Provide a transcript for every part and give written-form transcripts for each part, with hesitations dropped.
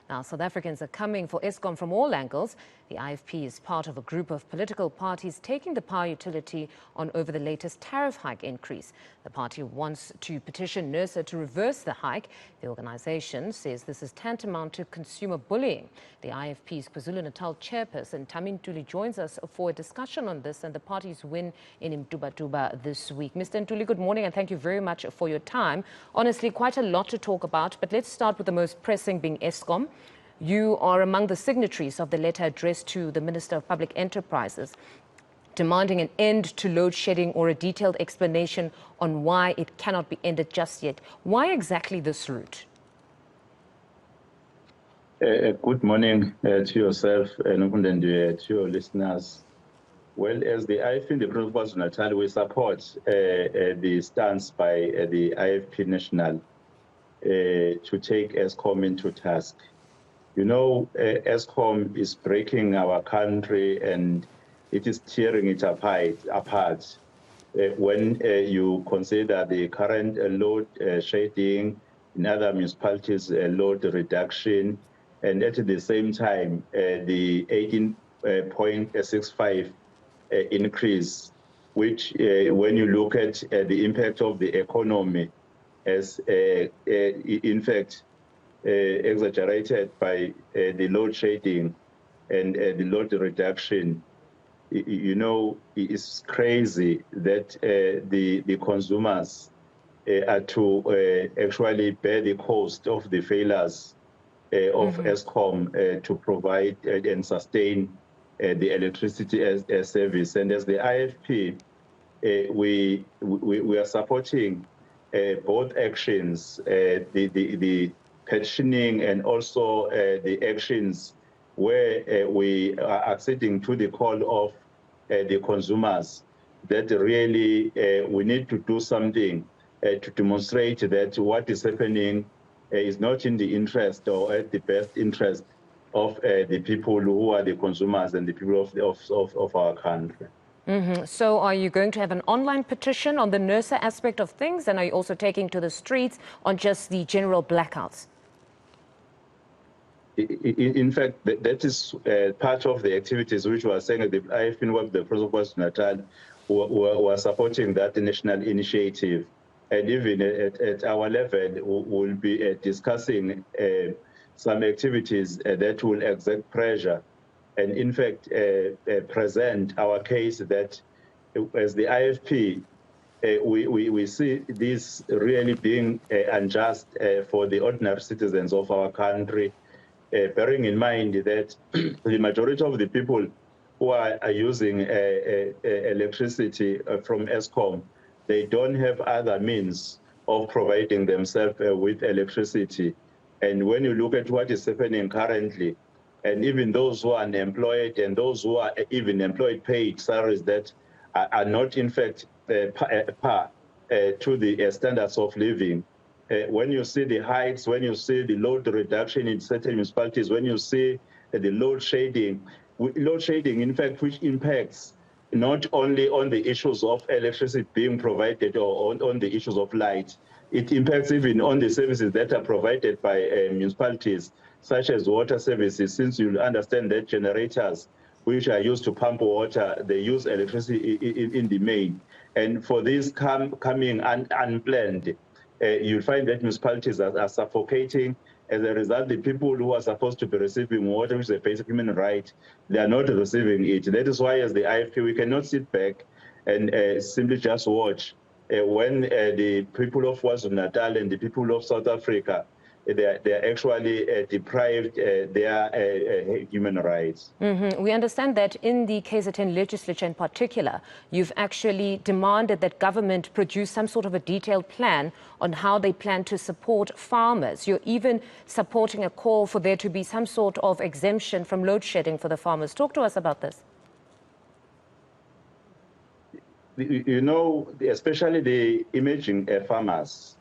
Now, South Africans are coming for Eskom from all angles. The IFP is part of a group of political parties taking the power utility on over the latest tariff hike increase. The party wants to petition NERSA to reverse the hike. The organization says this is tantamount to consumer bullying. The IFP's KwaZulu-Natal chairperson, Thami Ntuli, joins us for a discussion on this and the party's win in Mduba this week. Mr. Ntuli, good morning and thank you very much for your time. Honestly, quite a lot to talk about, but let's start with the most pressing being Eskom. You are among the signatories of the letter addressed to the Minister of Public Enterprises, demanding an end to load shedding or a detailed explanation on why it cannot be ended just yet. Why exactly this route? Good morning to yourself and to your listeners. Well, as the IFP in the province of KwaZulu-Natal, we support the stance by the IFP National to take Eskom into task. You know, Eskom is breaking our country and it is tearing it apart. When you consider the current load shedding in other municipalities, load reduction, and at the same time, the 18.65 increase, which when you look at the impact of the economy as in fact exaggerated by the load shedding and the load reduction, you know, it's crazy that the consumers are to actually bear the cost of the failures of Eskom to provide and sustain the electricity as service. And as the IFP, we are supporting both actions, the petitioning and also the actions where we are acceding to the call of the consumers that really we need to do something to demonstrate that what is happening is not in the interest or at the best interest of the people who are the consumers and the people of our country. So are you going to have an online petition on the NERSA aspect of things, and are you also taking to the streets on just the general blackouts? In fact, that is part of the activities which we are saying at the IFP with the Province of KwaZulu-Natal who are supporting that national initiative. And even at our level, we'll be discussing some activities that will exert pressure and in fact present our case that as the IFP, we see this really being unjust for the ordinary citizens of our country, bearing in mind that the majority of the people who are using electricity from Eskom, they don't have other means of providing themselves with electricity. And when you look at what is happening currently, and even those who are unemployed and those who are even employed paid salaries that are not in fact par to the standards of living, when you see the hikes, when you see the load reduction in certain municipalities, when you see the load shedding in fact which impacts not only on the issues of electricity being provided or on the issues of light, it impacts even on the services that are provided by municipalities, such as water services, since you understand that generators, which are used to pump water, they use electricity in the main. And for this coming unplanned, you'll find that municipalities are suffocating. As a result, the people who are supposed to be receiving water, which is a basic human right, they are not receiving it. That is why, as the IFP, we cannot sit back and simply just watch when the people of KwaZulu-Natal and the people of South Africa, they are actually deprived their human rights. We understand that in the KZN legislature in particular, you've actually demanded that government produce some sort of a detailed plan on how they plan to support farmers. You're even supporting a call for there to be some sort of exemption from load shedding for the farmers. Talk to us about this. You know, especially the emerging farmers,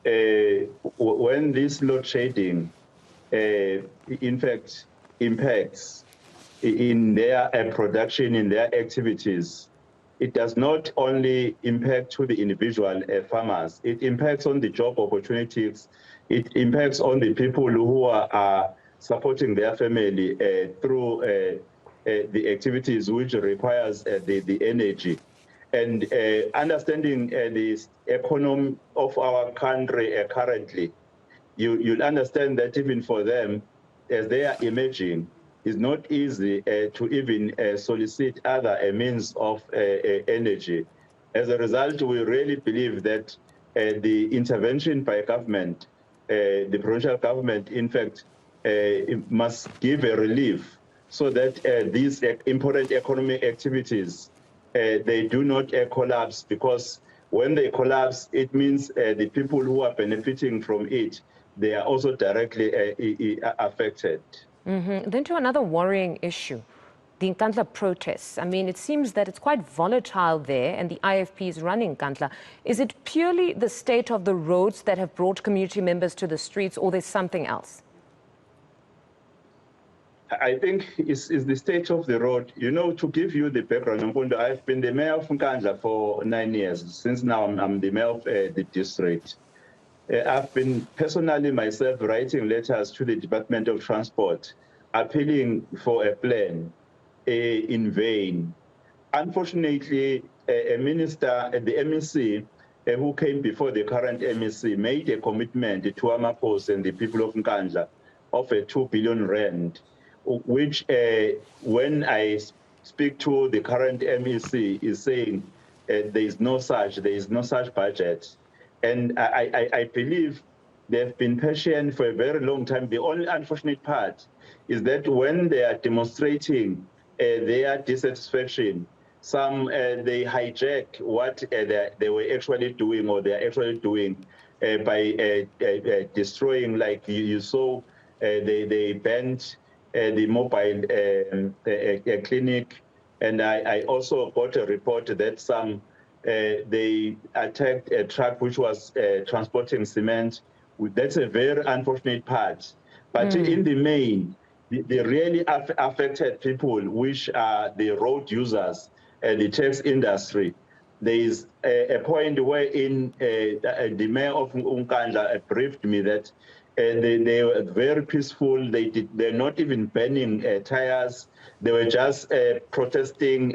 when this load shedding, in fact, impacts in their production, in their activities, it does not only impact to the individual farmers, it impacts on the job opportunities It impacts on the people who are supporting their family through the activities which requires the energy. And understanding the economy of our country currently, you'll understand that even for them, as they are emerging, it's not easy to even solicit other means of energy. As a result, we really believe that the intervention by government, the provincial government, in fact, must give a relief so that these important economic activities, they do not collapse, because when they collapse, it means the people who are benefiting from it, they are also directly affected. Then to another worrying issue, the Nkandla protests. I mean, it seems that it's quite volatile there, and the IFP is running Nkandla. Is it purely the state of the roads that have brought community members to the streets, or there's something else? I think it's the state of the road. You know, to give you the background, I've been the mayor of Nkandla for 9 years. Since now I'm the mayor of the district. I've been personally myself writing letters to the Department of Transport, appealing for a plan in vain. Unfortunately, a minister at the MEC who came before the current MEC made a commitment to Amapos and the people of Nkandla of a 2 billion rand, which when I speak to the current MEC is saying there is no such budget. And I believe they've been patient for a very long time. The only unfortunate part is that when they are demonstrating their dissatisfaction, some they hijack what they were actually doing, or they are actually doing by destroying, like you saw, they banned the mobile clinic. And I also got a report that some they attacked a truck which was transporting cement. That's a very unfortunate part. But in the main, the really affected people, which are the road users and the taxi industry, there is a point where the mayor of Nkandla briefed me that they were very peaceful. They're not even burning tires. They were just protesting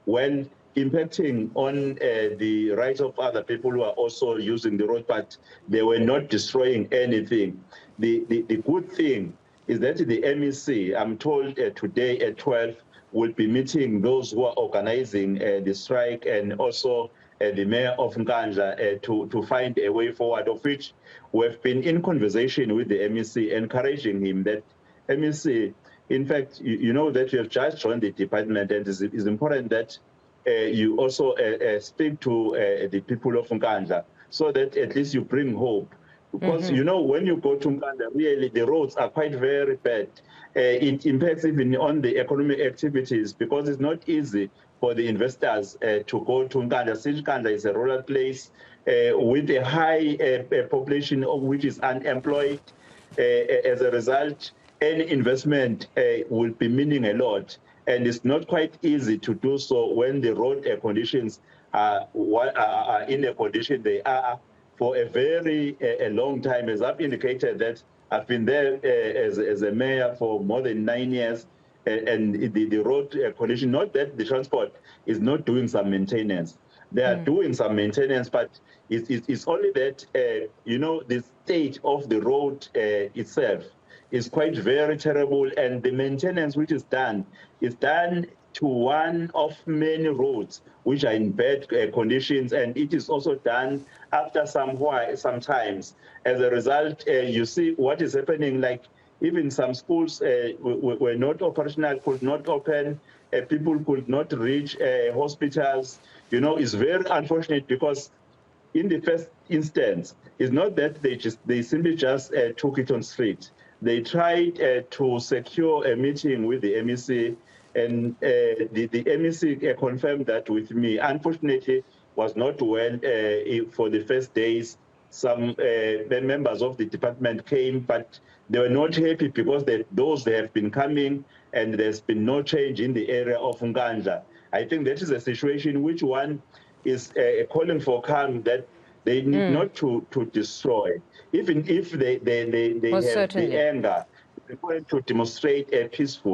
when impacting on the rights of other people who are also using the road, but they were not destroying anything. The good thing is that the MEC, I'm told today at 12, will be meeting those who are organizing the strike, and also the mayor of Nkandla to find a way forward, of which we've been in conversation with the MEC, encouraging him that MEC, in fact, you know that you have just joined the department, and it's important that you also speak to the people of Nkandla, so that at least you bring hope. Because, you know, when you go to Nkandla, really, the roads are quite very bad. It impacts even on the economic activities, because it's not easy for the investors to go to Nkandla. Since Nkandla is a rural place with a high population which is unemployed. As a result, any investment will be meaning a lot. And it's not quite easy to do so when the road conditions are in the condition they are for a very long time. As I've indicated, that I've been there as a mayor for more than 9 years, and the road condition, not that the transport is not doing some maintenance. They are doing some maintenance, but it's only that, you know, the state of the road itself is quite very terrible, and the maintenance which is done to one of many roads which are in bad conditions, and it is also done after sometimes. As a result, you see what is happening, like even some schools were not operational, could not open, people could not reach hospitals. You know, it's very unfortunate, because in the first instance, it's not that they simply just took it on street. They tried to secure a meeting with the MEC, and the MEC confirmed that with me. Unfortunately, was not well for the first days. Some members of the department came, but they were not happy, because they have been coming, and there's been no change in the area of Nkandla. I think that is a situation which one is calling for calm, that They need not to destroy. Even if they have the anger, they're going to demonstrate a peaceful